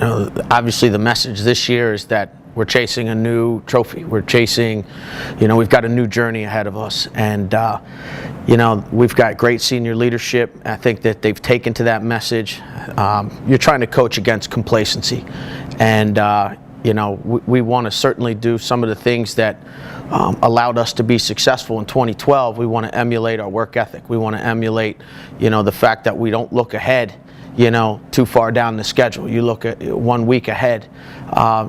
Obviously the message this year is that we're chasing a new trophy. We're chasing, we've got a new journey ahead of us. And, we've got great senior leadership. I think that they've taken to that message. You're trying to coach against complacency. And, we want to certainly do some of the things that allowed us to be successful in 2012. We want to emulate our work ethic. We want to emulate, the fact that we don't look ahead too far down the schedule. You look at 1 week ahead.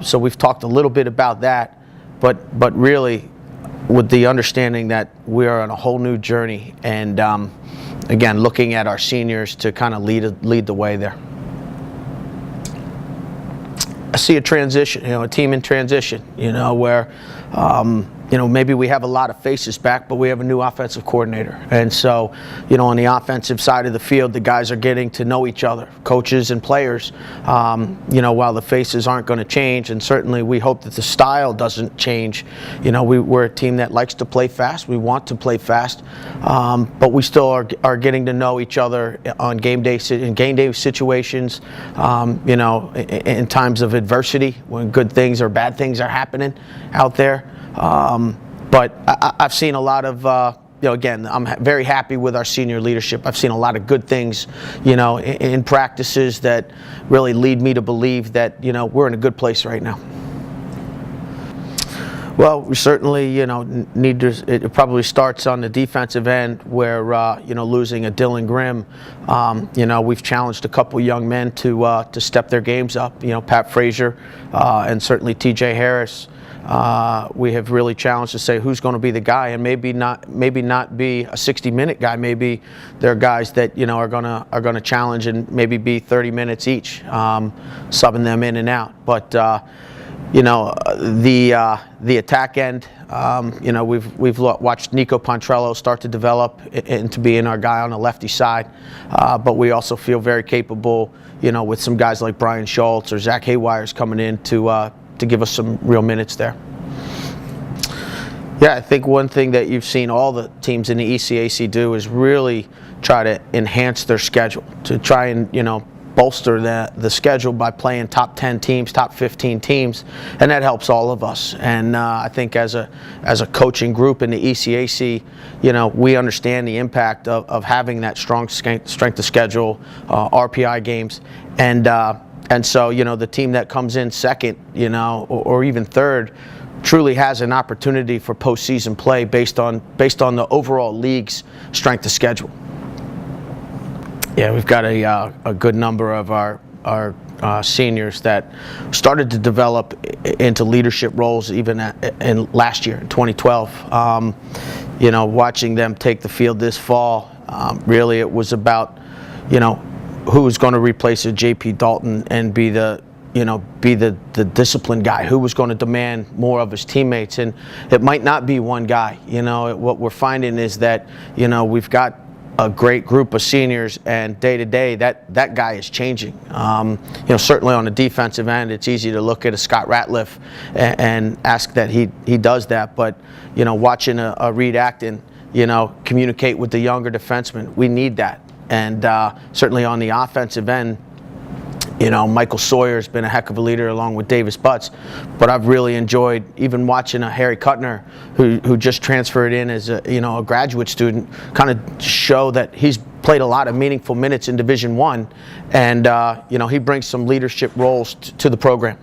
So we've talked a little bit about that, but really with the understanding that we are on a whole new journey, and again, looking at our seniors to kind of lead the way there. I see a transition, a team in transition, where maybe we have a lot of faces back, but we have a new offensive coordinator. And so, on the offensive side of the field, the guys are getting to know each other, coaches and players, while the faces aren't going to change. And certainly we hope that the style doesn't change. We're a team that likes to play fast. We want to play fast, but we still are getting to know each other on game day situations, in times of adversity, when good things or bad things are happening out there. But I've seen a lot of, again, I'm very happy with our senior leadership. I've seen a lot of good things, in practices that really lead me to believe that, we're in a good place right now. Well, we certainly, need to. It probably starts on the defensive end, where losing a Dylan Grimm. We've challenged a couple young men to step their games up. Pat Frazier and certainly T.J. Harris. We have really challenged to say who's going to be the guy, and maybe not be a 60-minute guy. Maybe they're guys that are going to challenge and maybe be 30 minutes each, subbing them in and out. But the attack end, we've watched Nico Pontrello start to develop into being our guy on the lefty side, but we also feel very capable, with some guys like Brian Schultz or Zach Haywire's coming in to give us some real minutes there. Yeah, I think one thing that you've seen all the teams in the ECAC do is really try to enhance their schedule, to try and bolster the schedule by playing top 10 teams, top 15 teams, and that helps all of us. And I think as a coaching group in the ECAC, we understand the impact of having that strong strength of schedule, RPI games, and so, the team that comes in second, or even third, truly has an opportunity for postseason play based on the overall league's strength of schedule. Yeah, we've got a good number of our seniors that started to develop into leadership roles even in last year, in 2012. Watching them take the field this fall, really it was about, who was going to replace a J.P. Dalton and be the disciplined guy, who was going to demand more of his teammates. And it might not be one guy. What we're finding is that, we've got a great group of seniors, and day to day that guy is changing. Certainly on the defensive end, it's easy to look at a Scott Ratliff and ask that he does that. But, watching a Reed Acton, communicate with the younger defensemen, we need that. And certainly on the offensive end, Michael Sawyer's been a heck of a leader along with Davis Butts, but I've really enjoyed even watching a Harry Kuttner who just transferred in as a graduate student, kind of show that he's played a lot of meaningful minutes in Division I, and he brings some leadership roles to the program.